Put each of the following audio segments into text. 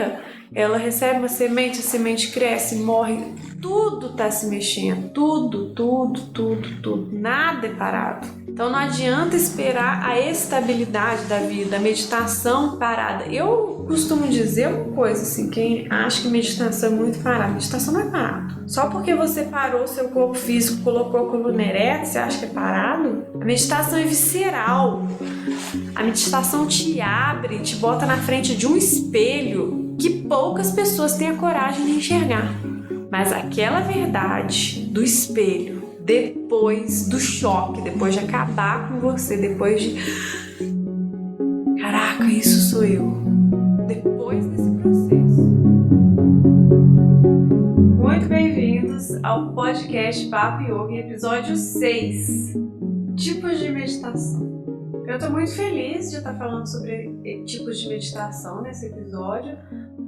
terra, ela recebe uma semente, a semente cresce, morre, tudo está se mexendo, tudo, nada é parado. Então não adianta esperar a estabilidade da vida, a meditação parada. Eu costumo dizer uma coisa assim, quem acha que meditação é muito parada, meditação não é parado. Só porque você parou seu corpo físico, colocou a coluna ereta, você acha que é parado? A meditação é visceral. A meditação te abre, te bota na frente de um espelho que poucas pessoas têm a coragem de enxergar. Mas aquela verdade do espelho, depois do choque, depois de acabar com você, depois de... Caraca, isso sou eu. Depois desse processo. Muito bem-vindos ao podcast Papo Yoga, episódio 6. Tipos de meditação. Eu estou muito feliz de estar falando sobre tipos de meditação nesse episódio,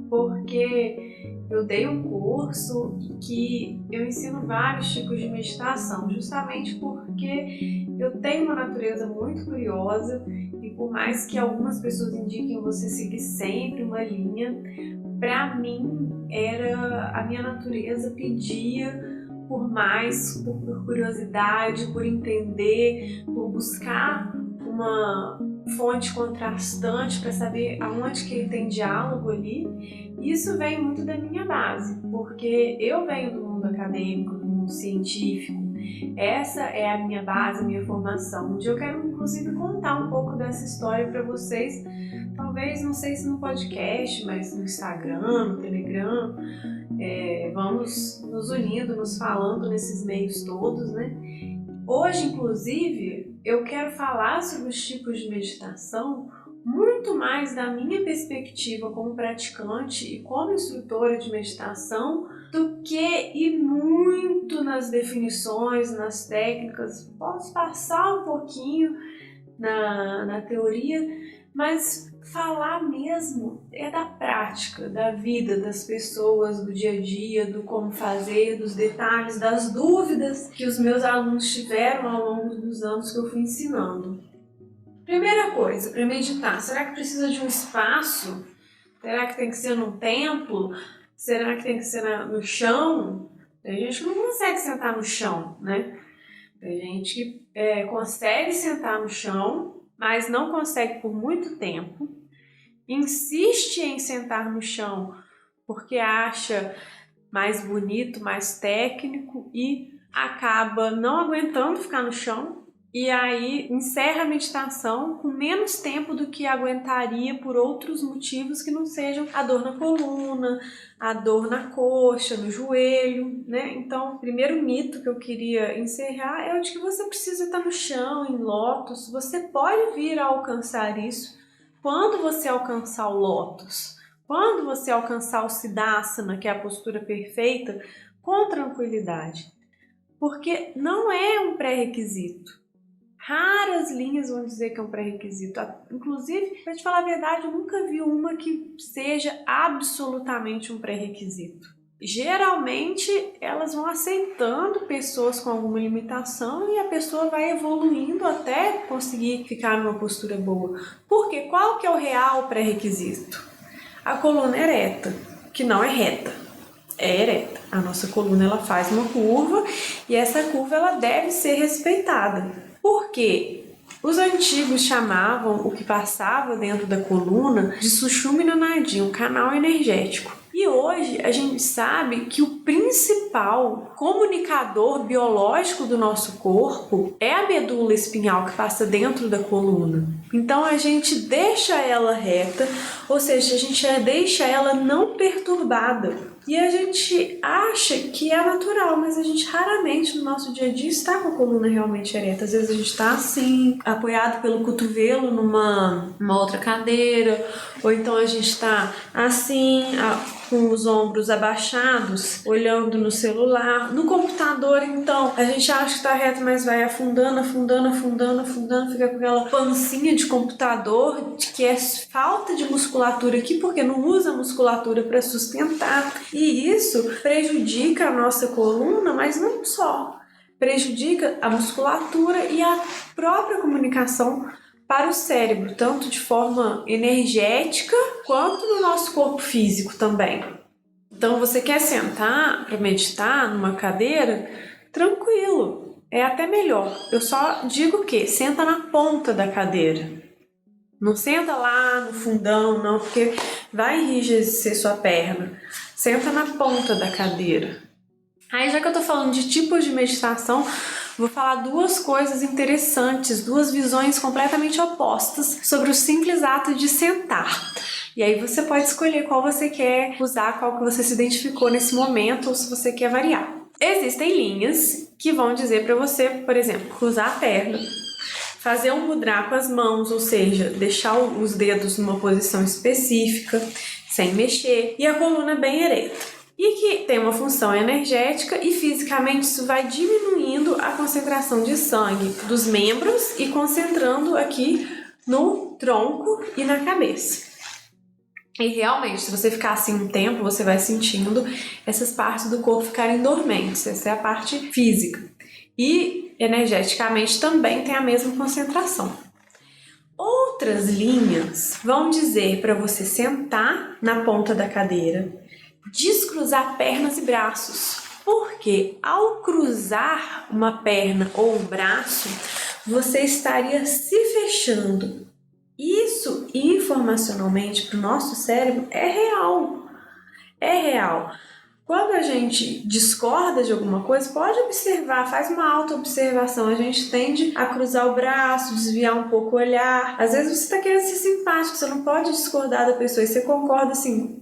porque eu dei um curso que eu ensino vários tipos de meditação, justamente porque eu tenho uma natureza muito curiosa e por mais que algumas pessoas indiquem você seguir sempre uma linha, para mim a minha natureza pedia por mais, por curiosidade, por entender, por buscar uma fonte contrastante para saber aonde que tem diálogo ali. Isso vem muito da minha base, porque eu venho do mundo acadêmico, do mundo científico. Essa é a minha base, a minha formação. Onde eu quero inclusive contar um pouco dessa história para vocês, talvez, não sei se no podcast, mas no Instagram, no Telegram. Vamos nos unindo, nos falando nesses meios todos, né? Hoje, inclusive, eu quero falar sobre os tipos de meditação muito mais da minha perspectiva como praticante e como instrutora de meditação do que ir muito nas definições, nas técnicas. Posso passar um pouquinho na teoria, mas falar mesmo é da prática, da vida das pessoas, do dia a dia, do como fazer, dos detalhes, das dúvidas que os meus alunos tiveram ao longo dos anos que eu fui ensinando. Primeira coisa, para meditar, será que precisa de um espaço? Será que tem que ser num templo? Será que tem que ser no chão? Tem gente que não consegue sentar no chão, né? Tem gente que consegue sentar no chão, mas não consegue por muito tempo, insiste em sentar no chão porque acha mais bonito, mais técnico e acaba não aguentando ficar no chão e aí encerra a meditação com menos tempo do que aguentaria por outros motivos que não sejam a dor na coluna, a dor na coxa, no joelho, né? Então, o primeiro mito que eu queria encerrar é o de que você precisa estar no chão, em lótus. Você pode vir a alcançar isso quando você alcançar o lótus, quando você alcançar o Siddhasana, que é a postura perfeita, com tranquilidade. Porque não é um pré-requisito. Raras linhas vão dizer que é um pré-requisito. Inclusive, para te falar a verdade, eu nunca vi uma que seja absolutamente um pré-requisito. Geralmente, elas vão aceitando pessoas com alguma limitação e a pessoa vai evoluindo até conseguir ficar numa postura boa. Porque qual que é o real pré-requisito? A coluna ereta, que não é reta, é ereta. A nossa coluna ela faz uma curva e essa curva ela deve ser respeitada. Por quê? Os antigos chamavam o que passava dentro da coluna de Sushumna Nadi, um canal energético. E hoje a gente sabe que o principal comunicador biológico do nosso corpo é a medula espinhal que passa dentro da coluna. Então a gente deixa ela reta, ou seja, a gente deixa ela não perturbada. E a gente acha que é natural, mas a gente raramente no nosso dia a dia está com a coluna realmente ereta. Às vezes a gente está assim, apoiado pelo cotovelo numa outra cadeira, ou então a gente está assim, com os ombros abaixados, olhando no celular. No computador, então, a gente acha que está reto, mas vai afundando, fica com aquela pancinha de computador, que é falta de musculatura aqui, porque não usa musculatura para sustentar. E isso prejudica a nossa coluna, mas não só. Prejudica a musculatura e a própria comunicação para o cérebro, tanto de forma energética quanto no nosso corpo físico também. Então, você quer sentar para meditar numa cadeira? Tranquilo, é até melhor. Eu só digo que senta na ponta da cadeira. Não senta lá no fundão, não, porque vai enrijecer sua perna. Senta na ponta da cadeira. Aí, já que eu tô falando de tipos de meditação, vou falar duas coisas interessantes, duas visões completamente opostas sobre o simples ato de sentar. E aí você pode escolher qual você quer usar, qual que você se identificou nesse momento, ou se você quer variar. Existem linhas que vão dizer para você, por exemplo, cruzar a perna, fazer um mudra com as mãos, ou seja, deixar os dedos numa posição específica, sem mexer, e a coluna bem ereta. E que tem uma função energética e fisicamente isso vai diminuindo a concentração de sangue dos membros e concentrando aqui no tronco e na cabeça. E realmente, se você ficar assim um tempo, você vai sentindo essas partes do corpo ficarem dormentes. Essa é a parte física. E energeticamente também tem a mesma concentração. Outras linhas vão dizer para você sentar na ponta da cadeira, descruzar pernas e braços, porque ao cruzar uma perna ou um braço, você estaria se fechando. Isso, informacionalmente, para o nosso cérebro, é real. É real. Quando a gente discorda de alguma coisa, pode observar, faz uma auto-observação. A gente tende a cruzar o braço, desviar um pouco o olhar. Às vezes você está querendo ser simpático, você não pode discordar da pessoa e você concorda assim,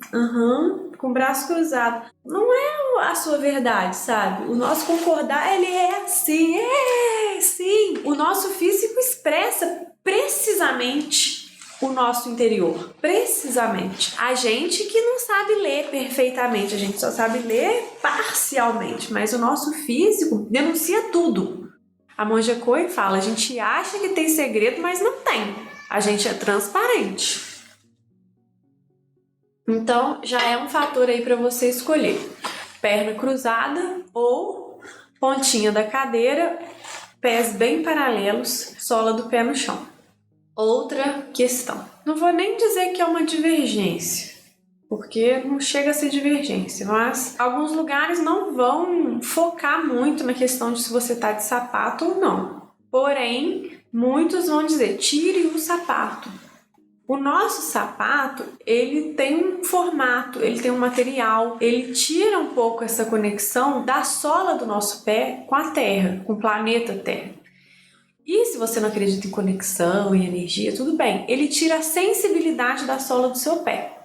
com o braço cruzado. Não é a sua verdade, sabe? O nosso concordar, ele é assim, sim. O nosso físico expressa precisamente o nosso interior, precisamente. A gente que não sabe ler perfeitamente, a gente só sabe ler parcialmente, mas o nosso físico denuncia tudo. A Monja Coen fala, a gente acha que tem segredo, mas não tem. A gente é transparente. Então, já é um fator aí para você escolher. Perna cruzada ou pontinha da cadeira, pés bem paralelos, sola do pé no chão. Outra questão. Não vou nem dizer que é uma divergência, porque não chega a ser divergência, mas alguns lugares não vão focar muito na questão de se você está de sapato ou não. Porém, muitos vão dizer, tire o sapato. O nosso sapato, ele tem um formato, ele tem um material, ele tira um pouco essa conexão da sola do nosso pé com a Terra, com o planeta Terra. E se você não acredita em conexão e energia, tudo bem, ele tira a sensibilidade da sola do seu pé.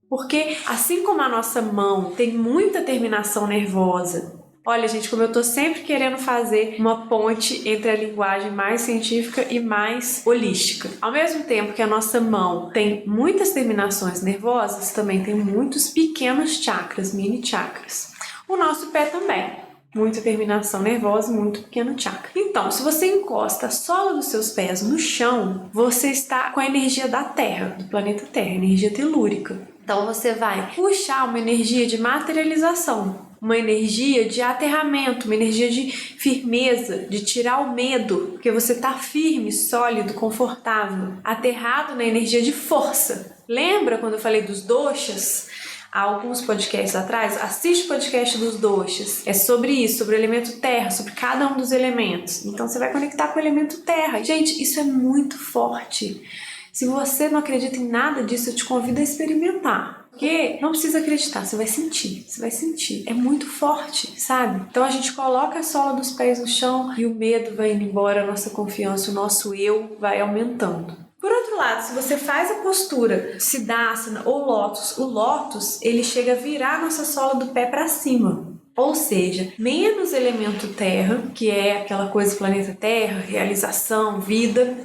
Porque assim como a nossa mão tem muita terminação nervosa, olha gente, como eu tô sempre querendo fazer uma ponte entre a linguagem mais científica e mais holística. Ao mesmo tempo que a nossa mão tem muitas terminações nervosas, também tem muitos pequenos chakras, mini chakras. O nosso pé também. Muita terminação nervosa, muito pequeno chakra. Então, se você encosta a sola dos seus pés no chão, você está com a energia da Terra, do planeta Terra, energia telúrica. Então, você vai puxar uma energia de materialização, uma energia de aterramento, uma energia de firmeza, de tirar o medo, porque você está firme, sólido, confortável, aterrado na energia de força. Lembra quando eu falei dos doshas? Há alguns podcasts atrás, assiste o podcast dos doshas. É sobre isso, sobre o elemento terra, sobre cada um dos elementos. Então você vai conectar com o elemento terra. Gente, isso é muito forte. Se você não acredita em nada disso, eu te convido a experimentar. Porque não precisa acreditar, você vai sentir, É muito forte, sabe? Então a gente coloca a sola dos pés no chão e o medo vai indo embora, a nossa confiança, o nosso eu vai aumentando. Por outro lado, se você faz a postura Siddhasana ou Lótus, o Lótus, ele chega a virar a nossa sola do pé para cima. Ou seja, menos elemento terra, que é aquela coisa do planeta Terra, realização, vida,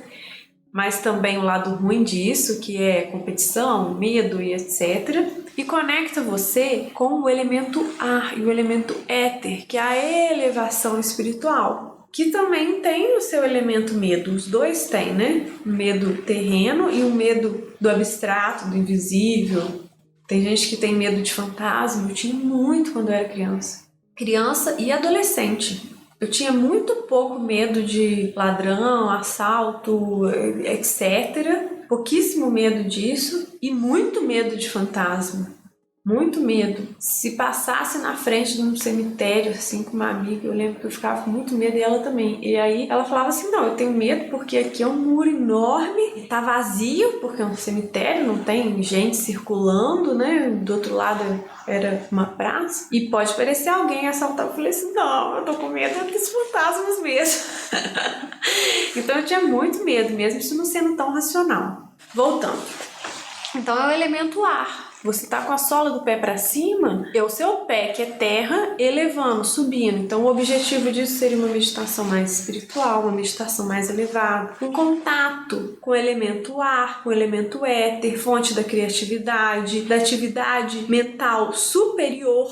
mas também o lado ruim disso, que é competição, medo e etc. E conecta você com o elemento ar e o elemento éter, que é a elevação espiritual. Que também tem o seu elemento medo, os dois têm, né? O medo terreno e o medo do abstrato, do invisível. Tem gente que tem medo de fantasma, eu tinha muito quando eu era criança. Criança e adolescente. Eu tinha muito pouco medo de ladrão, assalto, etc. Pouquíssimo medo disso e muito medo de fantasma. Muito medo. Se passasse na frente de um cemitério, assim, com uma amiga, eu lembro que eu ficava com muito medo e ela também. E aí ela falava assim, não, eu tenho medo porque aqui é um muro enorme e tá vazio, porque é um cemitério, não tem gente circulando, né? Do outro lado era uma praça e pode aparecer alguém assaltar. Eu falei assim, não, eu tô com medo dos fantasmas mesmo. Então eu tinha muito medo, mesmo isso não sendo tão racional. Voltando. Então é o elemento ar. Você tá com a sola do pé para cima, é o seu pé que é terra elevando, subindo. Então o objetivo disso seria uma meditação mais espiritual, uma meditação mais elevada, um contato com o elemento ar, com o elemento éter, fonte da criatividade, da atividade mental superior,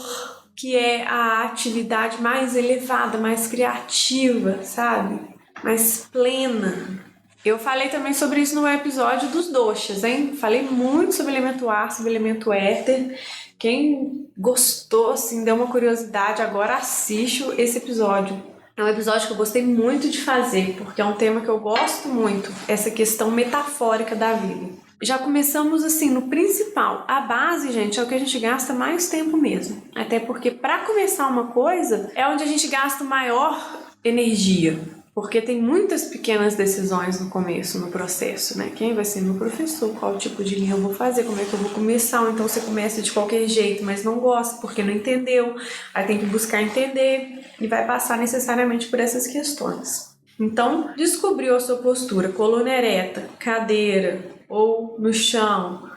que é a atividade mais elevada, mais criativa, sabe? Mais plena. Eu falei também sobre isso no episódio dos doshas, hein? Falei muito sobre elemento ar, sobre elemento éter. Quem gostou, assim, deu uma curiosidade, agora assiste esse episódio. É um episódio que eu gostei muito de fazer, porque é um tema que eu gosto muito, essa questão metafórica da vida. Já começamos assim no principal. A base, gente, é o que a gente gasta mais tempo mesmo. Até porque para começar uma coisa é onde a gente gasta maior energia. Porque tem muitas pequenas decisões no começo, no processo, né? Quem vai ser meu professor? Qual tipo de linha eu vou fazer? Como é que eu vou começar? Ou então você começa de qualquer jeito, mas não gosta porque não entendeu. Aí tem que buscar entender e vai passar necessariamente por essas questões. Então, descobriu a sua postura, coluna ereta, cadeira ou no chão,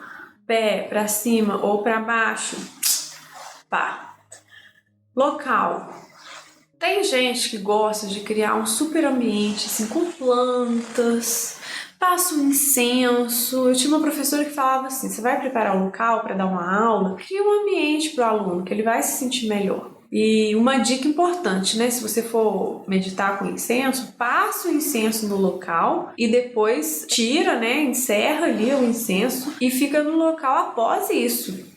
pé para cima ou para baixo. Pá. Local. Tem gente que gosta de criar um super ambiente, assim, com plantas, passa um incenso. Eu tinha uma professora que falava assim, você vai preparar um local para dar uma aula, cria um ambiente para o aluno, que ele vai se sentir melhor. E uma dica importante, né? Se você for meditar com incenso, passa o incenso no local e depois tira, né? Encerra ali o incenso e fica no local após isso.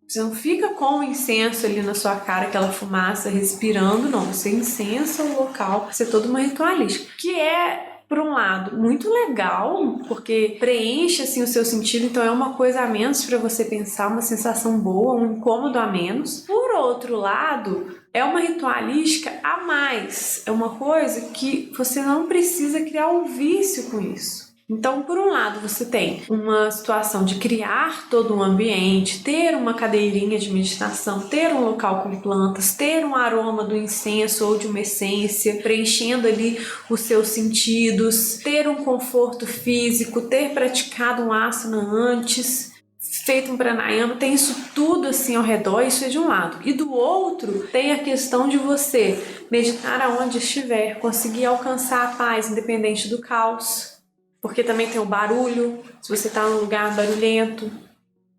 Você não fica com o incenso ali na sua cara, aquela fumaça respirando, não. Você incensa o local, você é toda uma ritualística. Que é, por um lado, muito legal, porque preenche assim, o seu sentido, então é uma coisa a menos para você pensar, uma sensação boa, um incômodo a menos. Por outro lado, é uma ritualística a mais. É uma coisa que você não precisa criar um vício com isso. Então, por um lado, você tem uma situação de criar todo um ambiente, ter uma cadeirinha de meditação, ter um local com plantas, ter um aroma do incenso ou de uma essência, preenchendo ali os seus sentidos, ter um conforto físico, ter praticado um asana antes, feito um pranayama, tem isso tudo assim ao redor, isso é de um lado. E do outro, tem a questão de você meditar aonde estiver, conseguir alcançar a paz independente do caos. Porque também tem o barulho, se você está num lugar barulhento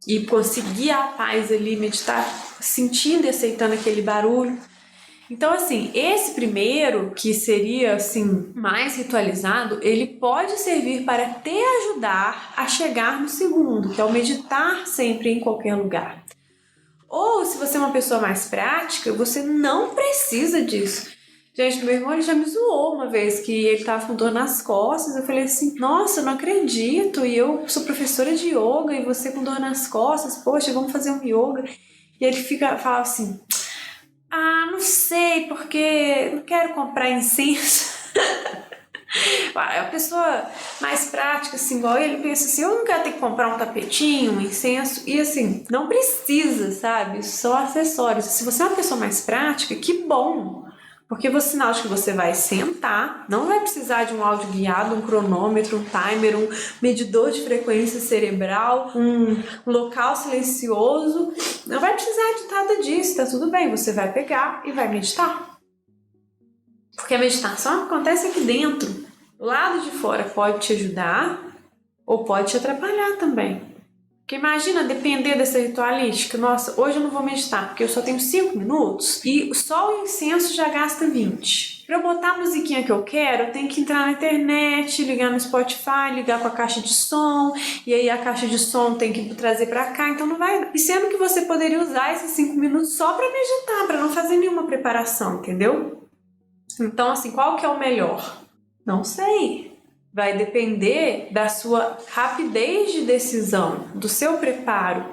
e conseguir a paz ali, meditar sentindo e aceitando aquele barulho. Então, assim, esse primeiro, que seria, assim, mais ritualizado, ele pode servir para te ajudar a chegar no segundo, que é o meditar sempre em qualquer lugar. Ou, se você é uma pessoa mais prática, você não precisa disso. Gente, meu irmão ele já me zoou uma vez que ele tava com dor nas costas. Eu falei assim, nossa, eu não acredito. E eu sou professora de yoga e você com dor nas costas. Poxa, vamos fazer um yoga. E ele fala assim, não sei, porque não quero comprar incenso. É uma pessoa mais prática, assim, igual ele pensa assim, eu não quero ter que comprar um tapetinho, um incenso. E assim, não precisa, sabe? Isso são acessórios. Se você é uma pessoa mais prática, que bom! Porque o sinal de que você vai sentar, não vai precisar de um áudio guiado, um cronômetro, um timer, um medidor de frequência cerebral, um local silencioso. Não vai precisar de nada disso, tá tudo bem. Você vai pegar e vai meditar. Porque a meditação acontece aqui dentro. O lado de fora pode te ajudar ou pode te atrapalhar também. Porque imagina depender dessa ritualística. Nossa, hoje eu não vou meditar porque eu só tenho 5 minutos e só o incenso já gasta 20. Para eu botar a musiquinha que eu quero, eu tenho que entrar na internet, ligar no Spotify, ligar com a caixa de som, e aí a caixa de som tem que trazer para cá, então não vai. E sendo que você poderia usar esses 5 minutos só para meditar, para não fazer nenhuma preparação, entendeu? Então, assim, qual que é o melhor? Não sei. Vai depender da sua rapidez de decisão, do seu preparo,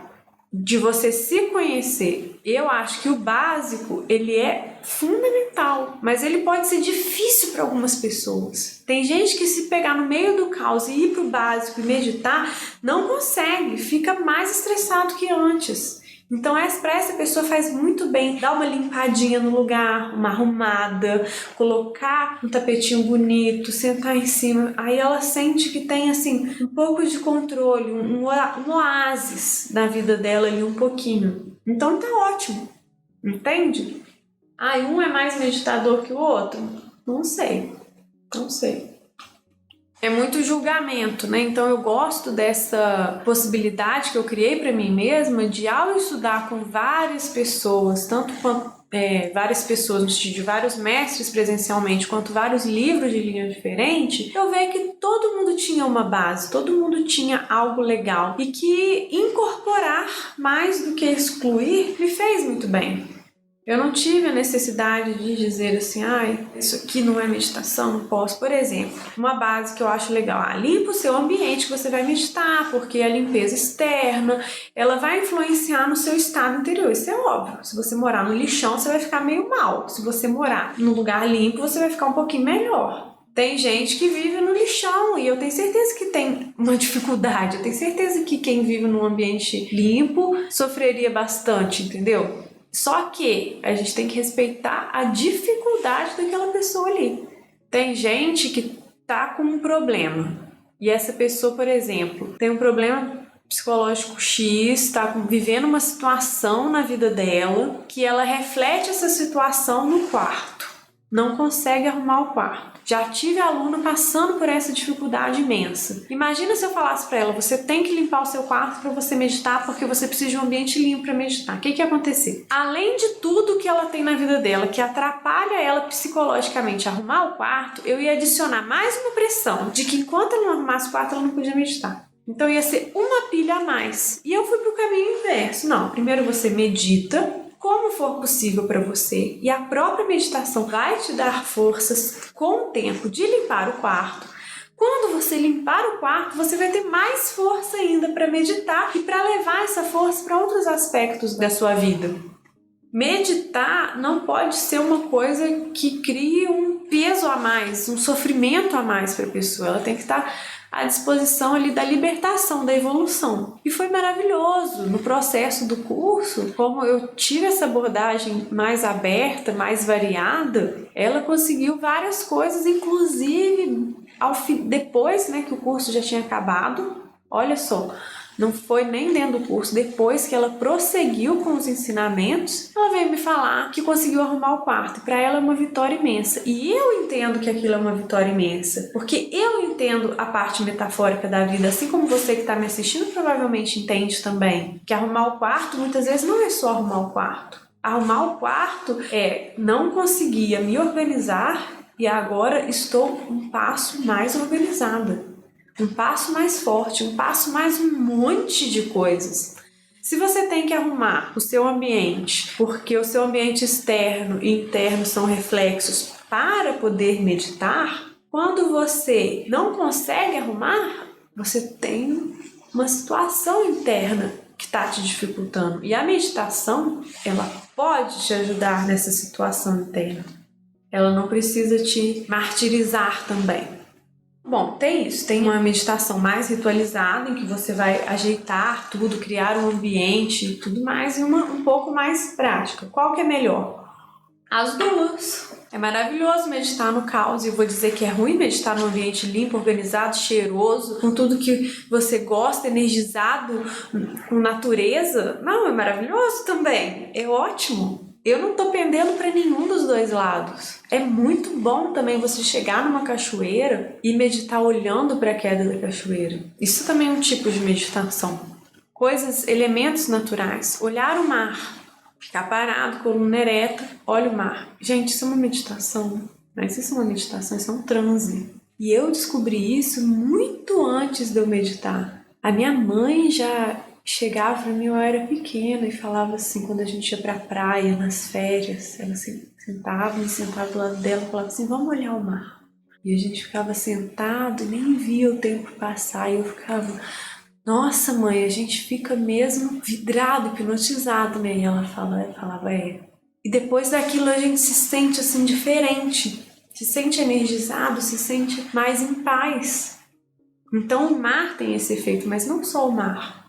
de você se conhecer. Eu acho que o básico, ele é fundamental, mas ele pode ser difícil para algumas pessoas. Tem gente que, se pegar no meio do caos e ir para o básico e meditar, não consegue, fica mais estressado que antes. Então, para essa pessoa faz muito bem dar uma limpadinha no lugar, uma arrumada, colocar um tapetinho bonito, sentar em cima. Aí ela sente que tem, assim, um pouco de controle, um oásis na vida dela ali, um pouquinho. Então tá ótimo, entende? Um é mais meditador que o outro? Não sei. É muito julgamento, né? Então eu gosto dessa possibilidade que eu criei para mim mesma de, ao estudar com várias pessoas, tanto quanto várias pessoas no sentido de vários mestres presencialmente, quanto vários livros de linha diferente, eu vejo que todo mundo tinha uma base, todo mundo tinha algo legal e que incorporar mais do que excluir me fez muito bem. Eu não tive a necessidade de dizer assim, isso aqui não é meditação, não posso. Por exemplo, uma base que eu acho legal, limpa o seu ambiente que você vai meditar, porque a limpeza externa, ela vai influenciar no seu estado interior, isso é óbvio. Se você morar no lixão, você vai ficar meio mal. Se você morar num lugar limpo, você vai ficar um pouquinho melhor. Tem gente que vive no lixão e eu tenho certeza que tem uma dificuldade. Eu tenho certeza que quem vive num ambiente limpo sofreria bastante, entendeu? Só que a gente tem que respeitar a dificuldade daquela pessoa ali. Tem gente que tá com um problema e essa pessoa, por exemplo, tem um problema psicológico X, tá vivendo uma situação na vida dela que ela reflete essa situação no quarto. Não consegue arrumar o quarto. Já tive aluna passando por essa dificuldade imensa. Imagina se eu falasse para ela, você tem que limpar o seu quarto para você meditar, porque você precisa de um ambiente limpo para meditar. O que ia acontecer? Além de tudo que ela tem na vida dela, que atrapalha ela psicologicamente a arrumar o quarto, eu ia adicionar mais uma pressão de que enquanto ela não arrumasse o quarto, ela não podia meditar. Então ia ser uma pilha a mais. E eu fui pro caminho inverso. Não, primeiro você medita como for possível para você, e a própria meditação vai te dar forças com o tempo de limpar o quarto. Quando você limpar o quarto, você vai ter mais força ainda para meditar e para levar essa força para outros aspectos da sua vida. Meditar não pode ser uma coisa que crie um peso a mais, um sofrimento a mais para a pessoa. Ela tem que estar à disposição ali da libertação, da evolução. E foi maravilhoso. No processo do curso, como eu tive essa abordagem mais aberta, mais variada, ela conseguiu várias coisas, inclusive depois, né, que o curso já tinha acabado. Olha só, não foi nem dentro do curso, depois que ela prosseguiu com os ensinamentos, ela veio me falar que conseguiu arrumar o quarto. Para ela é uma vitória imensa. E eu entendo que aquilo é uma vitória imensa, porque eu entendo a parte metafórica da vida, assim como você que está me assistindo provavelmente entende também, que arrumar o quarto muitas vezes não é só arrumar o quarto. Arrumar o quarto é não conseguia me organizar e agora estou um passo mais organizada. Um passo mais forte, um passo mais um monte de coisas. Se você tem que arrumar o seu ambiente, porque o seu ambiente externo e interno são reflexos para poder meditar, quando você não consegue arrumar, você tem uma situação interna que está te dificultando. E a meditação, ela pode te ajudar nessa situação interna. Ela não precisa te martirizar também. Bom, tem isso, tem uma meditação mais ritualizada em que você vai ajeitar tudo, criar um ambiente e tudo mais, e uma um pouco mais prática. Qual que é melhor? As duas. É maravilhoso meditar no caos e eu vou dizer que é ruim meditar num ambiente limpo, organizado, cheiroso, com tudo que você gosta, energizado, com natureza. Não, é maravilhoso também, é ótimo. Eu não tô pendendo para nenhum dos dois lados. É muito bom também você chegar numa cachoeira e meditar olhando para a queda da cachoeira. Isso também é um tipo de meditação. Elementos naturais. Olhar o mar. Ficar parado, coluna ereta, olha o mar. Gente, isso é uma meditação. Mas isso é uma meditação, isso é um transe. E eu descobri isso muito antes de eu meditar. A minha mãe já chegava pra mim, eu era pequena, e falava assim, quando a gente ia pra praia, nas férias, ela me sentava do lado dela e falava assim, vamos olhar o mar. E a gente ficava sentado e nem via o tempo passar, e eu ficava, nossa mãe, a gente fica mesmo vidrado, hipnotizado, né? E ela falava, E depois daquilo a gente se sente assim diferente, se sente energizado, se sente mais em paz. Então o mar tem esse efeito, mas não só o mar.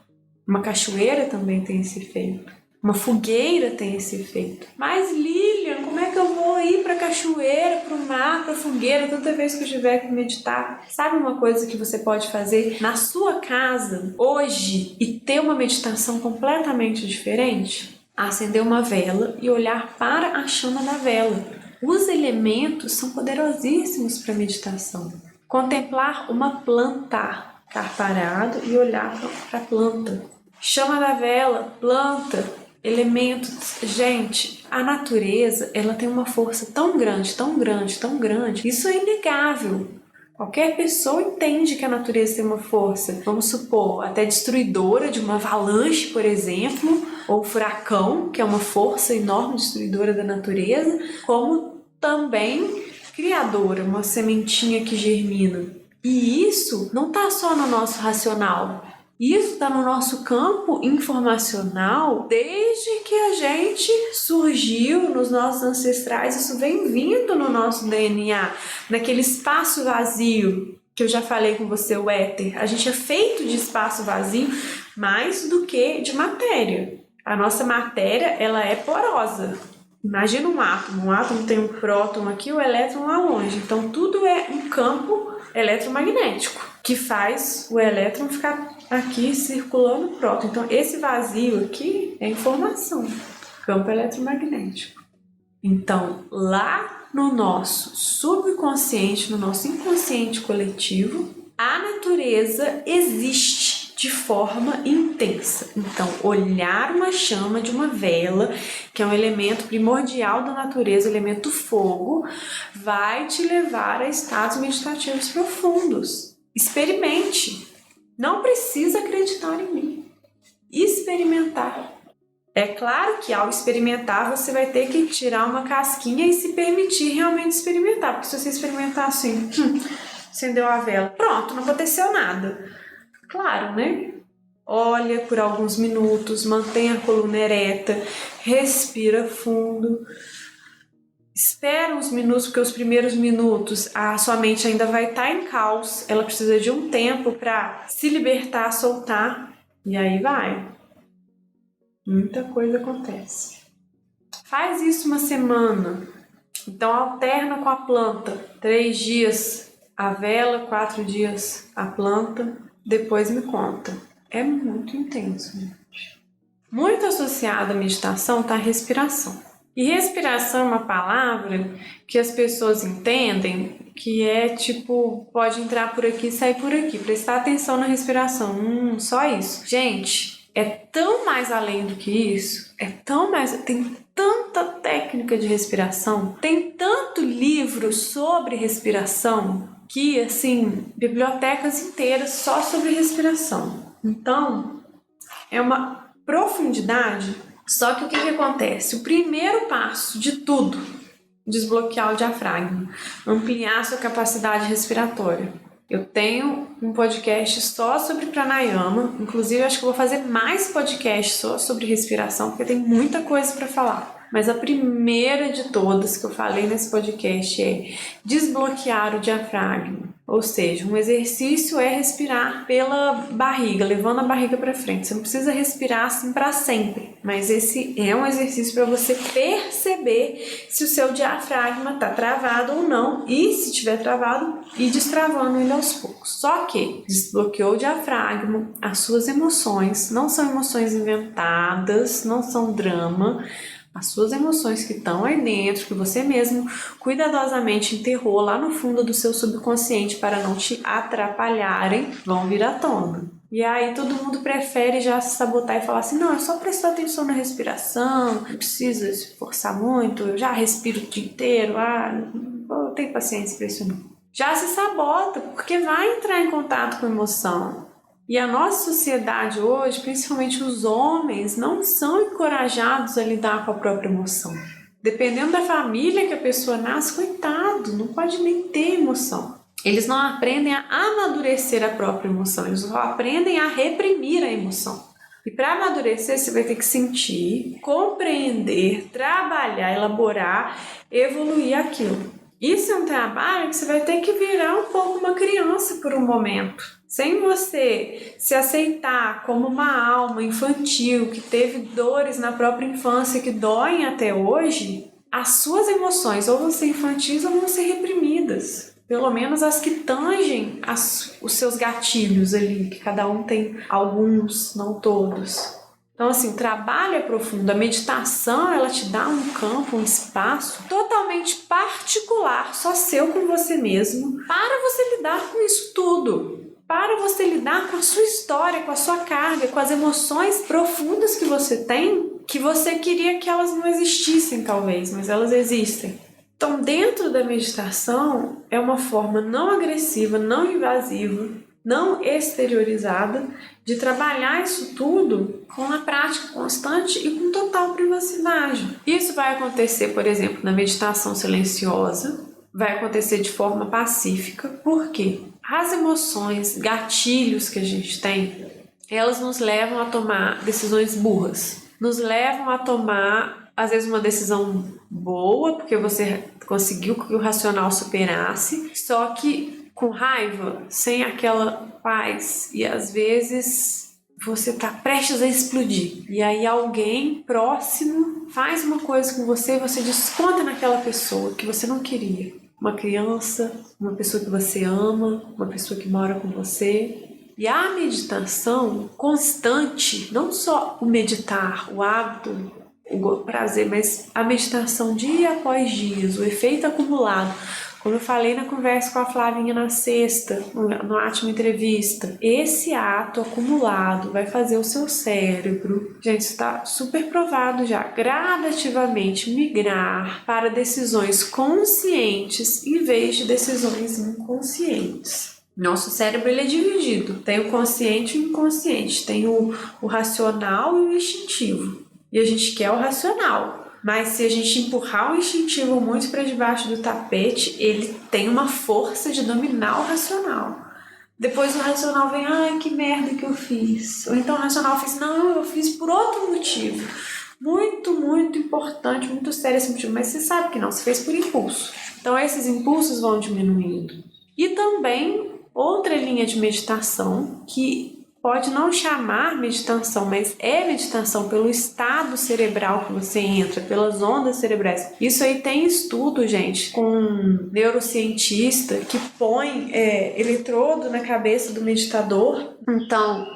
Uma cachoeira também tem esse efeito. Uma fogueira tem esse efeito. Mas Lilian, como é que eu vou ir para a cachoeira, para o mar, para a fogueira toda vez que eu tiver que meditar? Sabe uma coisa que você pode fazer na sua casa hoje e ter uma meditação completamente diferente? Acender uma vela e olhar para a chama da vela. Os elementos são poderosíssimos para meditação. Contemplar uma planta, ficar parado e olhar para a planta. Chama da vela, planta, elementos. Gente, a natureza, ela tem uma força tão grande, tão grande, tão grande. Isso é inegável. Qualquer pessoa entende que a natureza tem uma força, vamos supor, até destruidora de uma avalanche, por exemplo, ou furacão, que é uma força enorme destruidora da natureza, como também criadora, uma sementinha que germina. E isso não está só no nosso racional. Isso está no nosso campo informacional desde que a gente surgiu nos nossos ancestrais. Isso vem vindo no nosso DNA, naquele espaço vazio que eu já falei com você, o éter. A gente é feito de espaço vazio mais do que de matéria. A nossa matéria, ela é porosa. Imagina um átomo tem um próton aqui, o elétron lá longe. Então tudo é um campo eletromagnético que faz o elétron ficar aqui circulando o próton. Então esse vazio aqui é informação, campo eletromagnético. Então lá no nosso subconsciente, no nosso inconsciente coletivo, a natureza existe de forma intensa. Então, olhar uma chama de uma vela, que é um elemento primordial da natureza, o elemento fogo, vai te levar a estados meditativos profundos. Experimente. Não precisa acreditar em mim. Experimentar. É claro que ao experimentar você vai ter que tirar uma casquinha e se permitir realmente experimentar, porque se você experimentar assim, acendeu a vela, pronto, não aconteceu nada. Claro, né? Olha por alguns minutos, mantenha a coluna ereta, respira fundo. Espera uns minutos, porque os primeiros minutos a sua mente ainda vai estar em caos. Ela precisa de um tempo para se libertar, soltar. E aí vai. Muita coisa acontece. Faz isso uma semana. Então alterna com a planta. 3 dias a vela, 4 dias a planta. Depois me conta. É muito intenso, gente. Muito associada à meditação está a respiração. E respiração é uma palavra que as pessoas entendem que é tipo, pode entrar por aqui e sair por aqui. Prestar atenção na respiração. Só isso. Gente, é tão mais além do que isso. Tem tanta técnica de respiração. Tem tanto livro sobre respiração que, assim, bibliotecas inteiras só sobre respiração. Então, é uma profundidade. Só que o que acontece? O primeiro passo de tudo, desbloquear o diafragma, ampliar sua capacidade respiratória. Eu tenho um podcast só sobre pranayama, inclusive acho que eu vou fazer mais podcasts só sobre respiração, porque tem muita coisa para falar. Mas a primeira de todas que eu falei nesse podcast é desbloquear o diafragma. Ou seja, um exercício é respirar pela barriga, levando a barriga para frente. Você não precisa respirar assim para sempre, mas esse é um exercício para você perceber se o seu diafragma está travado ou não, e se estiver travado, ir destravando ele aos poucos. Só que desbloqueou o diafragma, as suas emoções não são emoções inventadas, não são drama. As suas emoções que estão aí dentro, que você mesmo cuidadosamente enterrou lá no fundo do seu subconsciente para não te atrapalharem, vão vir à tona. E aí todo mundo prefere já se sabotar e falar assim, não, é só prestar atenção na respiração, não precisa se forçar muito, eu já respiro o dia inteiro, não tenho paciência para isso não. Já se sabota, porque vai entrar em contato com a emoção. E a nossa sociedade hoje, principalmente os homens, não são encorajados a lidar com a própria emoção. Dependendo da família que a pessoa nasce, coitado, não pode nem ter emoção. Eles não aprendem a amadurecer a própria emoção, eles só aprendem a reprimir a emoção. E para amadurecer, você vai ter que sentir, compreender, trabalhar, elaborar, evoluir aquilo. Isso é um trabalho que você vai ter que virar um pouco uma criança por um momento. Sem você se aceitar como uma alma infantil que teve dores na própria infância que doem até hoje, as suas emoções ou vão ser infantis ou vão ser reprimidas. Pelo menos as que tangem os seus gatilhos ali, que cada um tem alguns, não todos. Então, assim, o trabalho é profundo. A meditação, ela te dá um campo, um espaço totalmente particular, só seu com você mesmo, para você lidar com isso tudo. Para você lidar com a sua história, com a sua carga, com as emoções profundas que você tem, que você queria que elas não existissem, talvez, mas elas existem. Então, dentro da meditação, é uma forma não agressiva, não invasiva, não exteriorizada de trabalhar isso tudo com uma prática constante e com total privacidade. Isso vai acontecer, por exemplo, na meditação silenciosa, vai acontecer de forma pacífica. Por quê? As emoções, gatilhos que a gente tem, elas nos levam a tomar decisões burras, nos levam a tomar, às vezes, uma decisão boa, porque você conseguiu que o racional superasse, só que com raiva, sem aquela paz, e às vezes você está prestes a explodir, e aí alguém próximo faz uma coisa com você e você desconta naquela pessoa que você não queria. Uma criança, uma pessoa que você ama, uma pessoa que mora com você. E a meditação constante, não só o meditar, o hábito, o prazer, mas a meditação dia após dia, o efeito acumulado. Como eu falei na conversa com a Flavinha na sexta, no Atma Entrevista, esse ato acumulado vai fazer o seu cérebro, gente, está super provado já, gradativamente migrar para decisões conscientes em vez de decisões inconscientes. Nosso cérebro ele é dividido, tem o consciente e o inconsciente, tem o racional e o instintivo. E a gente quer o racional. Mas se a gente empurrar o instintivo muito para debaixo do tapete, ele tem uma força de dominar o racional. Depois o racional vem, ai, que merda que eu fiz. Ou então o racional fez, não, eu fiz por outro motivo. Muito, muito importante, muito sério esse motivo. Mas você sabe que não, você fez por impulso. Então esses impulsos vão diminuindo. E também outra linha de meditação que pode não chamar meditação, mas é meditação pelo estado cerebral que você entra, pelas ondas cerebrais. Isso aí tem estudo, gente, com um neurocientista que põe eletrodo na cabeça do meditador. Então,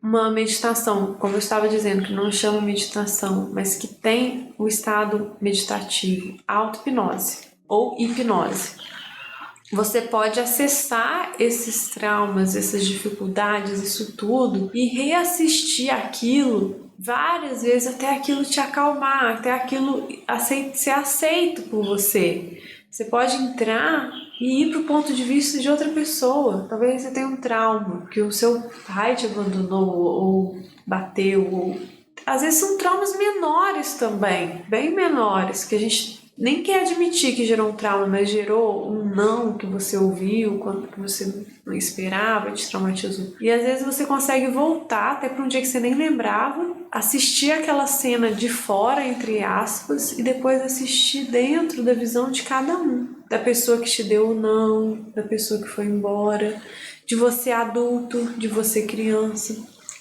uma meditação, como eu estava dizendo, que não chama meditação, mas que tem o estado meditativo, auto-hipnose ou hipnose. Você pode acessar esses traumas, essas dificuldades, isso tudo e reassistir aquilo várias vezes até aquilo te acalmar, até aquilo ser aceito por você. Você pode entrar e ir para o ponto de vista de outra pessoa. Talvez você tenha um trauma, que o seu pai te abandonou ou bateu. Ou... Às vezes são traumas menores também, bem menores, que a gente nem quer admitir que gerou um trauma, mas gerou um não que você ouviu, quando que você não esperava, te traumatizou. E às vezes você consegue voltar até para um dia que você nem lembrava, assistir aquela cena de fora, entre aspas, e depois assistir dentro da visão de cada um. Da pessoa que te deu o não, da pessoa que foi embora, de você adulto, de você criança.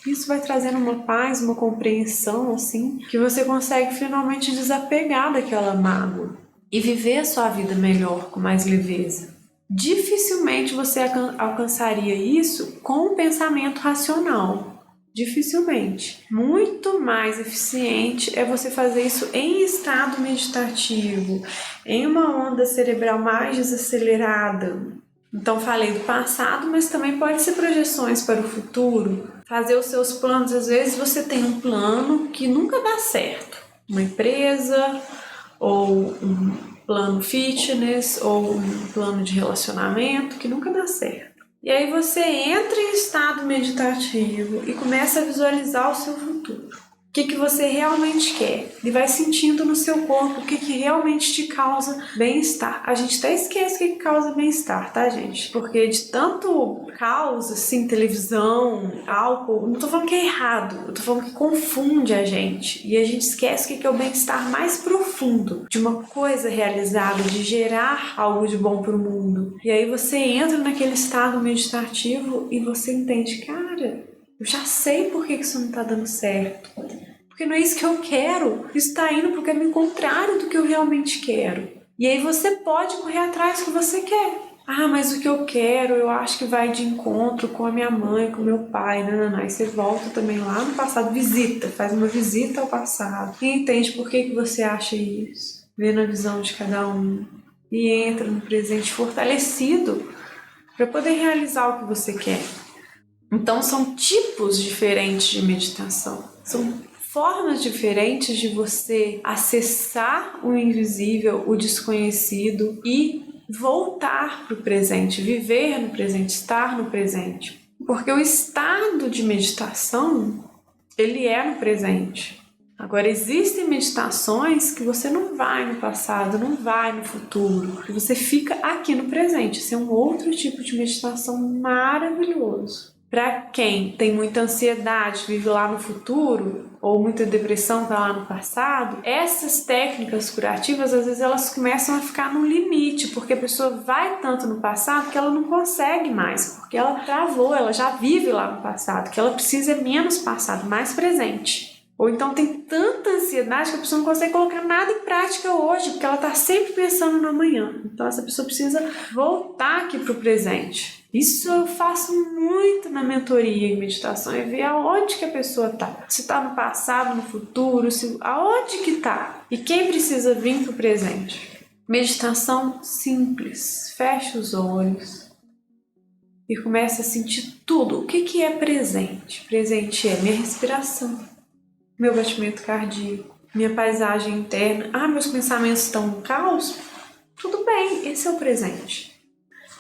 Isso vai trazendo uma paz, uma compreensão, assim, que você consegue finalmente desapegar daquela mágoa e viver a sua vida melhor, com mais leveza. Dificilmente você alcançaria isso com um pensamento racional. Dificilmente. Muito mais eficiente é você fazer isso em estado meditativo, em uma onda cerebral mais desacelerada. Então falei do passado, mas também pode ser projeções para o futuro. Fazer os seus planos, às vezes você tem um plano que nunca dá certo. Uma empresa, ou um plano fitness, ou um plano de relacionamento que nunca dá certo. E aí você entra em estado meditativo e começa a visualizar o seu futuro. O que você realmente quer. E vai sentindo no seu corpo o que realmente te causa bem-estar. A gente até esquece o que causa bem-estar, tá, gente? Porque de tanto caos, assim, televisão, álcool, não tô falando que é errado, eu tô falando que confunde a gente. E a gente esquece o que é o bem-estar mais profundo de uma coisa realizada, de gerar algo de bom pro mundo. E aí você entra naquele estado meditativo e você entende, cara, eu já sei por que isso não tá dando certo. Porque não é isso que eu quero. Isso tá indo pro caminho contrário do que eu realmente quero. E aí você pode correr atrás do que você quer. Ah, mas o que eu quero, eu acho que vai de encontro com a minha mãe, com o meu pai. Não. Aí você volta também lá no passado, faz uma visita ao passado. E entende por que você acha isso. Vê na visão de cada um. E entra no presente fortalecido para poder realizar o que você quer. Então são tipos diferentes de meditação. São formas diferentes de você acessar o invisível, o desconhecido e voltar para o presente, viver no presente, estar no presente. Porque o estado de meditação, ele é no presente. Agora, existem meditações que você não vai no passado, não vai no futuro, que você fica aqui no presente. Esse é um outro tipo de meditação maravilhoso. Para quem tem muita ansiedade, vive lá no futuro, ou muita depressão está lá no passado, essas técnicas curativas, às vezes elas começam a ficar no limite, porque a pessoa vai tanto no passado que ela não consegue mais, porque ela travou, ela já vive lá no passado, que ela precisa menos passado, mais presente. Ou então tem tanta ansiedade que a pessoa não consegue colocar nada em prática hoje, porque ela está sempre pensando no amanhã. Então essa pessoa precisa voltar aqui para o presente. Isso eu faço muito na mentoria em meditação, é ver aonde que a pessoa está. Se está no passado, no futuro, aonde que está. E quem precisa vir para o presente. Meditação simples. Fecha os olhos e começa a sentir tudo. O que é presente? Presente é minha respiração, meu batimento cardíaco, minha paisagem interna. Ah, meus pensamentos estão no caos? Tudo bem, esse é o presente.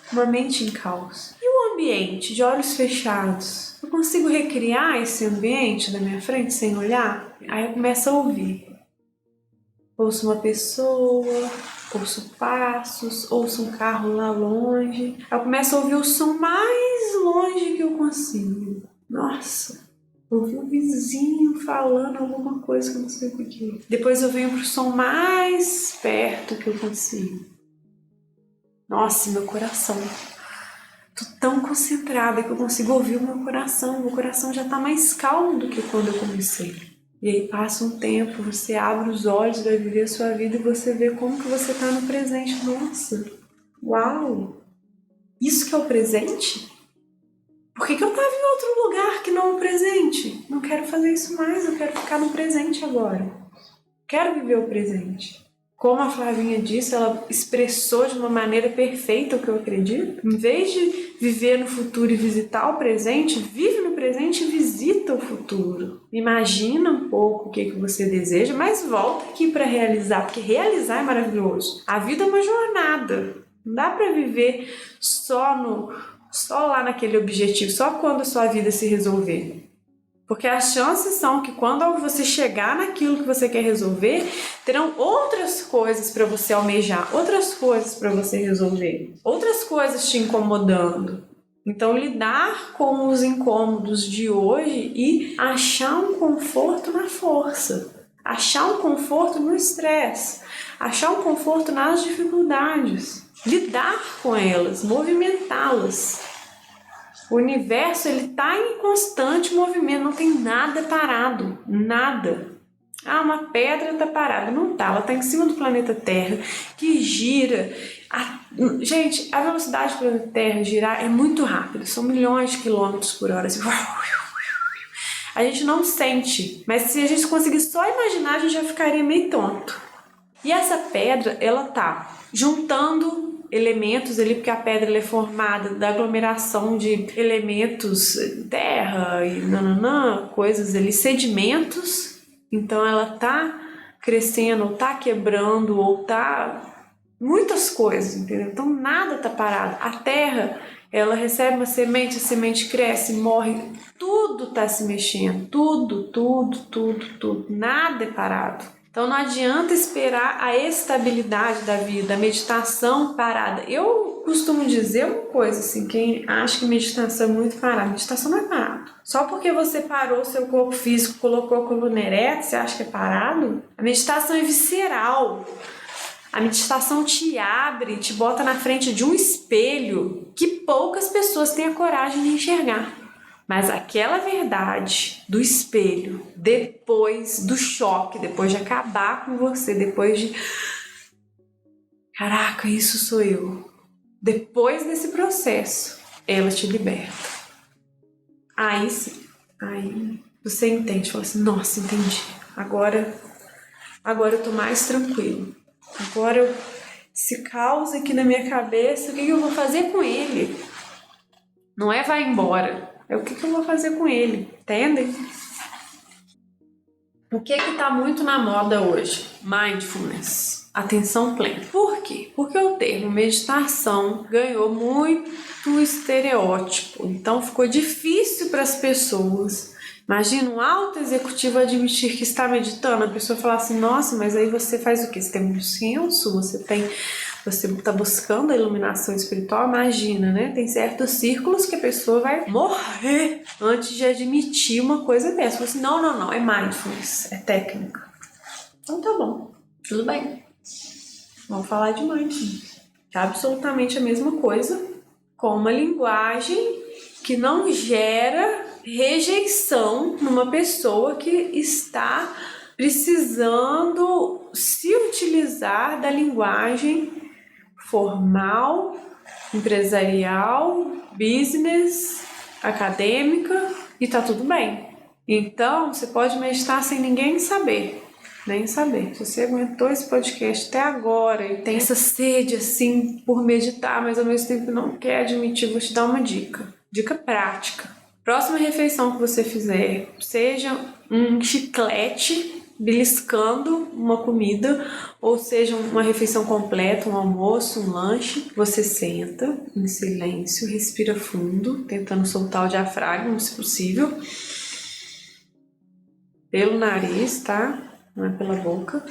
Uma mente em caos. E o ambiente, de olhos fechados? Eu consigo recriar esse ambiente da minha frente sem olhar? Aí eu começo a ouvir. Ouço uma pessoa, ouço passos, ouço um carro lá longe. Aí eu começo a ouvir o som mais longe que eu consigo. Nossa! Ouvi um vizinho falando alguma coisa que eu não sei o que é. Depois eu venho pro som mais perto que eu consigo. Nossa, meu coração. Tô tão concentrada que eu consigo ouvir o meu coração. Meu coração já tá mais calmo do que quando eu comecei. E aí passa um tempo, você abre os olhos, vai viver a sua vida e você vê como que você tá no presente. Nossa, uau! Isso que é o presente? Por que eu tava em outro lugar que não o presente? Não quero fazer isso mais, eu quero ficar no presente agora. Quero viver o presente. Como a Flavinha disse, ela expressou de uma maneira perfeita o que eu acredito. Em vez de viver no futuro e visitar o presente, vive no presente e visita o futuro. Imagina um pouco o que você deseja, mas volta aqui para realizar, porque realizar é maravilhoso. A vida é uma jornada. Não dá para viver só lá naquele objetivo, só quando a sua vida se resolver. Porque as chances são que quando você chegar naquilo que você quer resolver, terão outras coisas para você almejar, outras coisas para você resolver, outras coisas te incomodando. Então, lidar com os incômodos de hoje e achar um conforto na força, achar um conforto no estresse, achar um conforto nas dificuldades, lidar com elas, movimentá-las. O universo ele está em constante movimento, não tem nada parado, nada. Ah, uma pedra está parada, não está, ela está em cima do planeta Terra, que gira. Gente, a velocidade do planeta Terra girar é muito rápida, são milhões de quilômetros por hora. Assim, a gente não sente, mas se a gente conseguir só imaginar, a gente já ficaria meio tonto. E essa pedra, ela tá juntando elementos ali, porque a pedra ela é formada da aglomeração de elementos, terra e coisas ali, sedimentos. Então ela tá crescendo, ou tá quebrando, ou tá muitas coisas, entendeu? Então nada tá parado. A terra Ela recebe uma semente, a semente cresce, morre, tudo está se mexendo, tudo, nada é parado. Então não adianta esperar a estabilidade da vida, a meditação parada. Eu costumo dizer uma coisa assim, quem acha que meditação é muito parada, meditação não é parado. Só porque você parou seu corpo físico, colocou a coluna ereta, você acha que é parado? A meditação é visceral. A meditação te abre, te bota na frente de um espelho que poucas pessoas têm a coragem de enxergar. Mas aquela verdade do espelho, depois do choque, depois de acabar com você, depois de... Caraca, isso sou eu. Depois desse processo, ela te liberta. Aí sim, aí você entende, fala assim, nossa, entendi. Agora eu tô mais tranquilo. Agora, esse caos aqui na minha cabeça, o que eu vou fazer com ele? Não é vai embora, é o que eu vou fazer com ele, entendem? O que tá muito na moda hoje? Mindfulness, atenção plena. Por quê? Porque o termo meditação ganhou muito estereótipo, então ficou difícil para as pessoas. Imagina um alto executivo admitir que está meditando, a pessoa falar assim, nossa, mas aí você faz o quê? Você tem um senso, você está buscando a iluminação espiritual, imagina, né? Tem certos círculos que a pessoa vai morrer antes de admitir uma coisa dessa. Assim, não, é mindfulness, é técnica. Então tá bom, tudo bem. Vamos falar de mindfulness. É absolutamente a mesma coisa, com uma linguagem que não gera rejeição numa pessoa que está precisando se utilizar da linguagem formal, empresarial, business, acadêmica e tá tudo bem. Então, você pode meditar sem ninguém saber, nem saber. Se você aguentou esse podcast até agora e tem essa sede assim por meditar, mas ao mesmo tempo não quer admitir, vou te dar uma dica. Dica prática. Próxima refeição que você fizer, seja um chiclete beliscando uma comida, ou seja uma refeição completa, um almoço, um lanche, você senta em silêncio, respira fundo, tentando soltar o diafragma, se possível, pelo nariz, tá? Não é pela boca.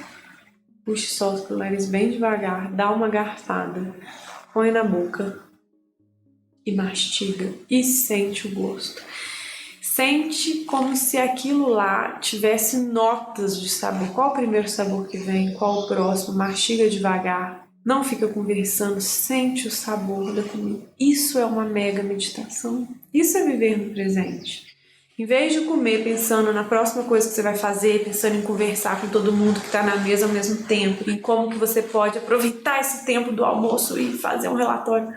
Puxa e solta pelo nariz bem devagar, dá uma garfada, põe na boca e mastiga e sente o gosto. Sente como se aquilo lá tivesse notas de sabor. Qual o primeiro sabor que vem? Qual o próximo? Mastiga devagar. Não fica conversando. Sente o sabor da comida. Isso é uma mega meditação. Isso é viver no presente. Em vez de comer pensando na próxima coisa que você vai fazer, pensando em conversar com todo mundo que está na mesa ao mesmo tempo, e como que você pode aproveitar esse tempo do almoço e fazer um relatório,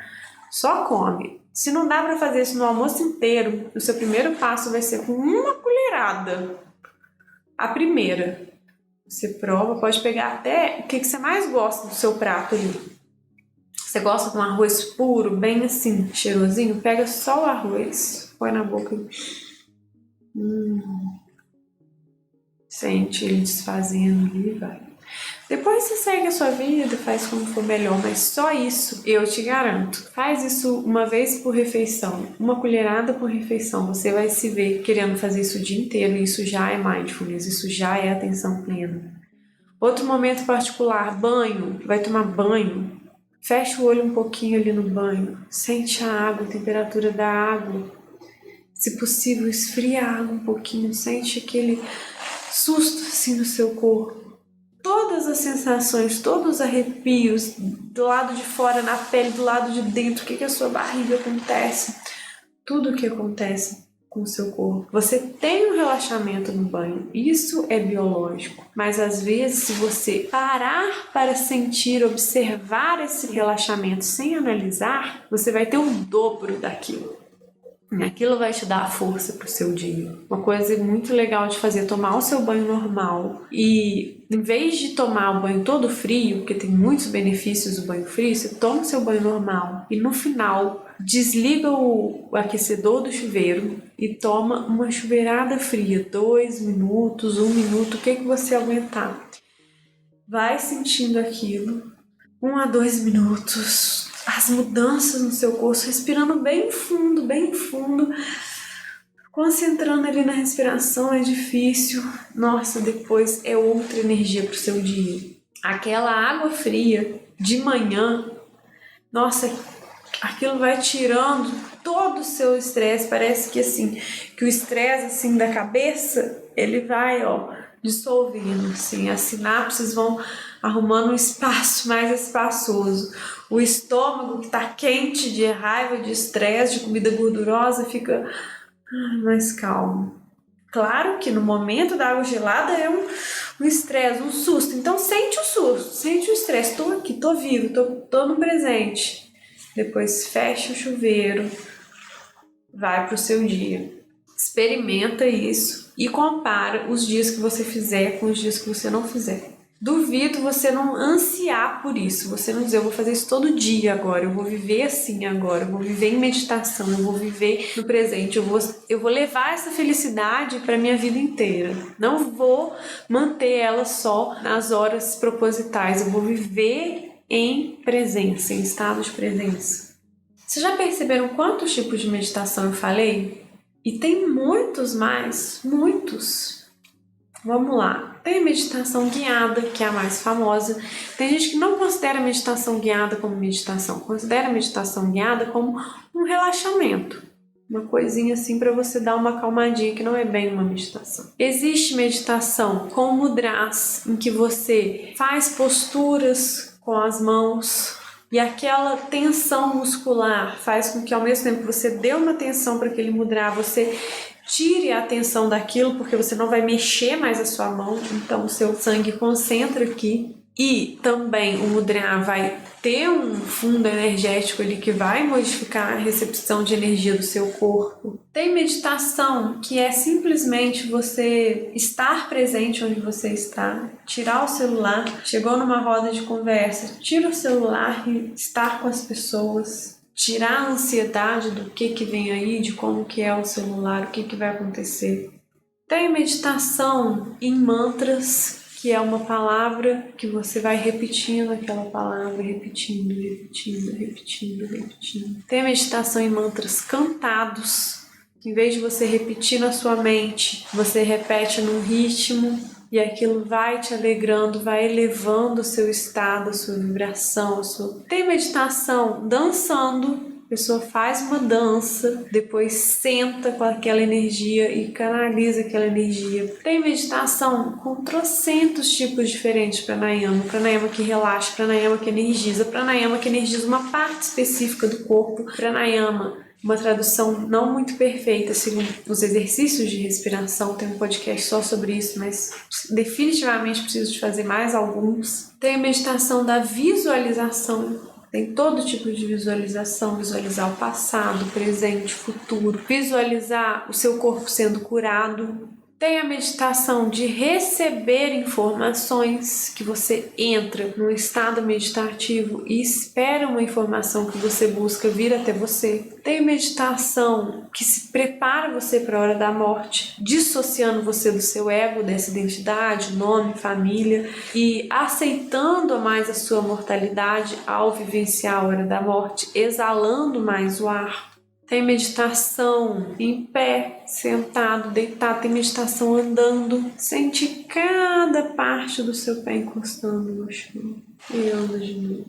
só come. Se não dá para fazer isso no almoço inteiro, o seu primeiro passo vai ser com uma colherada. A primeira. Você prova, pode pegar até o que você mais gosta do seu prato ali. Você gosta de um arroz puro, bem assim, cheirosinho? Pega só o arroz, põe na boca e... Sente ele desfazendo ali, vai. Depois você segue a sua vida, faz como for melhor, mas só isso eu te garanto. Faz isso uma vez por refeição, uma colherada por refeição. Você vai se ver querendo fazer isso o dia inteiro, e isso já é mindfulness, isso já é atenção plena. Outro momento particular, banho, vai tomar banho. Fecha o olho um pouquinho ali no banho, sente a água, a temperatura da água. Se possível, esfria a água um pouquinho, sente aquele susto assim no seu corpo. Todas as sensações, todos os arrepios, do lado de fora, na pele, do lado de dentro, o que a sua barriga acontece, tudo o que acontece com o seu corpo. Você tem um relaxamento no banho, isso é biológico, mas às vezes se você parar para sentir, observar esse relaxamento sem analisar, você vai ter o dobro daquilo. Aquilo vai te dar força pro seu dia. Uma coisa muito legal de fazer é tomar o seu banho normal e, em vez de tomar o banho todo frio, porque tem muitos benefícios do banho frio, você toma o seu banho normal e no final desliga o aquecedor do chuveiro e toma uma chuveirada fria, 2 minutos, 1 minuto, o que você aguentar. Vai sentindo aquilo, 1 a 2 minutos. as mudanças no seu corpo, respirando bem fundo, concentrando ali na respiração. É difícil, nossa, depois é outra energia pro seu dia. Aquela água fria de manhã, nossa, aquilo vai tirando todo o seu estresse. Parece que assim, que o estresse assim da cabeça, ele vai, dissolvendo, assim, as sinapses vão arrumando um espaço mais espaçoso. O estômago que tá quente de raiva, de estresse, de comida gordurosa, fica mais calmo. Claro que no momento da água gelada é um estresse, um susto. Então sente o susto, sente o estresse. Tô aqui, tô vivo, tô no presente. Depois fecha o chuveiro, vai pro seu dia. Experimenta isso e compara os dias que você fizer com os dias que você não fizer. Duvido você não ansiar por isso, você não dizer, eu vou fazer isso todo dia agora, eu vou viver assim agora, eu vou viver em meditação, eu vou viver no presente, eu vou levar essa felicidade para minha vida inteira. Não vou manter ela só nas horas propositais, eu vou viver em presença, em estado de presença. Vocês já perceberam quantos tipos de meditação eu falei? E tem muitos mais, muitos. Vamos lá. Tem a meditação guiada, que é a mais famosa. Tem gente que não considera a meditação guiada como meditação, considera a meditação guiada como um relaxamento. Uma coisinha assim para você dar uma acalmadinha, que não é bem uma meditação. Existe meditação com mudras, em que você faz posturas com as mãos, e aquela tensão muscular faz com que ao mesmo tempo que você dê uma atenção para aquele mudra, você tire a atenção daquilo, porque você não vai mexer mais a sua mão, então o seu sangue concentra aqui. E também o mudra vai ter um fundo energético ali que vai modificar a recepção de energia do seu corpo. Tem meditação que é simplesmente você estar presente onde você está, tirar o celular, chegou numa roda de conversa, tira o celular e estar com as pessoas. Tirar a ansiedade do que vem aí, de como que é o celular, o que vai acontecer. Tem meditação em mantras, que é uma palavra que você vai repetindo aquela palavra, repetindo. Tem meditação em mantras cantados, que em vez de você repetir na sua mente, você repete num ritmo e aquilo vai te alegrando, vai elevando o seu estado, a sua vibração. Tem meditação dançando. A pessoa faz uma dança, depois senta com aquela energia e canaliza aquela energia. Tem meditação com trocentos tipos diferentes de pranayama. Pranayama que relaxa, pranayama que energiza uma parte específica do corpo. Pranayama, uma tradução não muito perfeita, segundo os exercícios de respiração. Tem um podcast só sobre isso, mas definitivamente preciso de fazer mais alguns. Tem a meditação da visualização. Tem todo tipo de visualização, visualizar o passado, o presente, o futuro, visualizar o seu corpo sendo curado. Tem a meditação de receber informações, que você entra num estado meditativo e espera uma informação que você busca vir até você. Tem meditação que se prepara você para a hora da morte, dissociando você do seu ego, dessa identidade, nome, família, e aceitando mais a sua mortalidade ao vivenciar a hora da morte, exalando mais o ar. Tem meditação em pé, sentado, deitado. Tem meditação andando. Sente cada parte do seu pé encostando no chão. E anda de novo.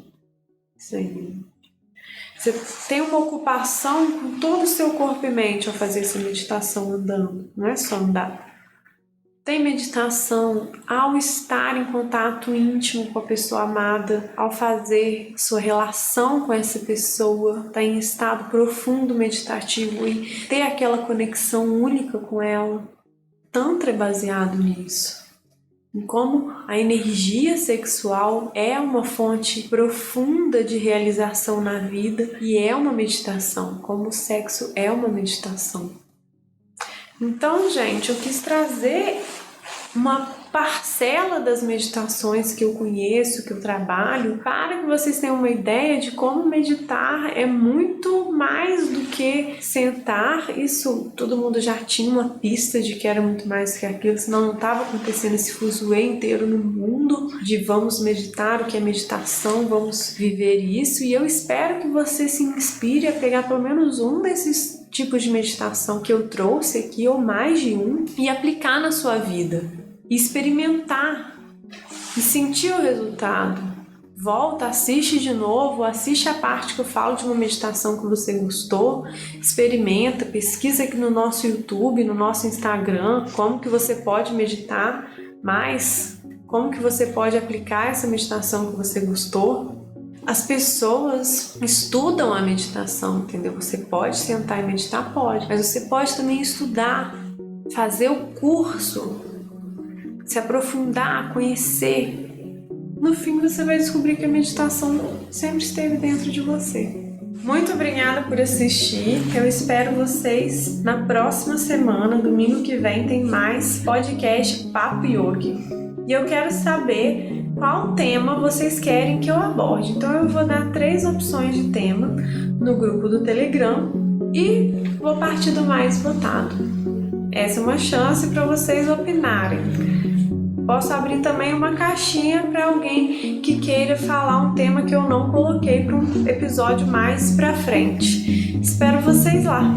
Sim. Você tem uma ocupação com todo o seu corpo e mente ao fazer essa meditação andando. Não é só andar. Tem meditação ao estar em contato íntimo com a pessoa amada, ao fazer sua relação com essa pessoa, estar em estado profundo meditativo e ter aquela conexão única com ela. Tantra é baseado nisso. Em como a energia sexual é uma fonte profunda de realização na vida e é uma meditação, como o sexo é uma meditação. Então, gente, eu quis trazer uma parcela das meditações que eu conheço, que eu trabalho, para que vocês tenham uma ideia de como meditar é muito mais do que sentar. Isso todo mundo já tinha uma pista de que era muito mais que aquilo, senão não estava acontecendo esse fuzuê inteiro no mundo de vamos meditar, o que é meditação, vamos viver isso, e eu espero que você se inspire a pegar pelo menos um desses tipos de meditação que eu trouxe aqui, ou mais de um, e aplicar na sua vida, e experimentar, e sentir o resultado. Volta, assiste de novo, assiste a parte que eu falo de uma meditação que você gostou, experimenta, pesquisa aqui no nosso YouTube, no nosso Instagram, como que você pode meditar mais, como que você pode aplicar essa meditação que você gostou. As pessoas estudam a meditação, entendeu? Você pode sentar e meditar? Pode, mas você pode também estudar, fazer o curso, se aprofundar, conhecer. No fim, você vai descobrir que a meditação sempre esteve dentro de você. Muito obrigada por assistir. Eu espero vocês na próxima semana, domingo que vem, tem mais podcast Papo Yogi. E eu quero saber qual tema vocês querem que eu aborde. Então eu vou dar 3 opções de tema no grupo do Telegram e vou partir do mais votado. Essa é uma chance para vocês opinarem. Posso abrir também uma caixinha para alguém que queira falar um tema que eu não coloquei para um episódio mais para frente. Espero vocês lá!